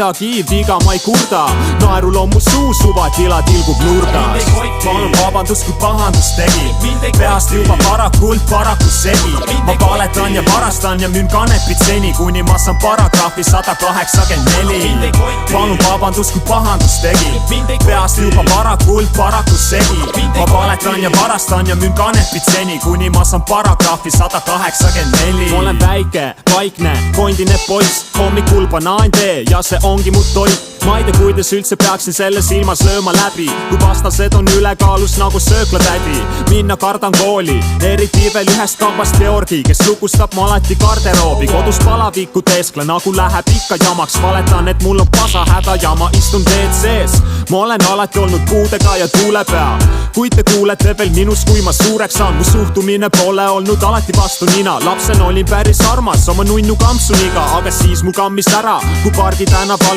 midagi viga ma ei kurda, naerul on mu suu, suva tila tilgub nurgas. Palun vabandust, kui pahandust tegin, peast juba paraku segi. Ma valetan ja varastan ja müün kanepit seni, kuni ma saan paragrahvi 184. Palun vabandust, kui pahandust tegin, peast juba paraku segi. Ma valetan ja varastan ja müün kanepit seni, kuni ma saan paragrahvi 184. Ma olen väike, vaikne, kondine poiss, hommikul banaan-tee ja see ongi mu toit. Ma ei tea, kuidas üldse peaksin selle silmas lööma läbi, kui vastased on ülekaalus nagu sööklatädi. Minna kardan kooli, eriti veel ühest kambast Georgi, kes lukustab ma alati garderoobi. Kodus palaviku teeskla, nagu läheb ikka jamaks. Valetan, et mul on pasahäda ja ma istun WC-s. Ma olen alati olnud puudega ja tuulepea, kuid te kuulete veel minust, kui ma suureks saan. Mu suhtumine pole olnud alati vastu nina. Lapsena olin päris armas oma nunnu kampsuniga, aga siis mu kammis ära, kui pargi tänaval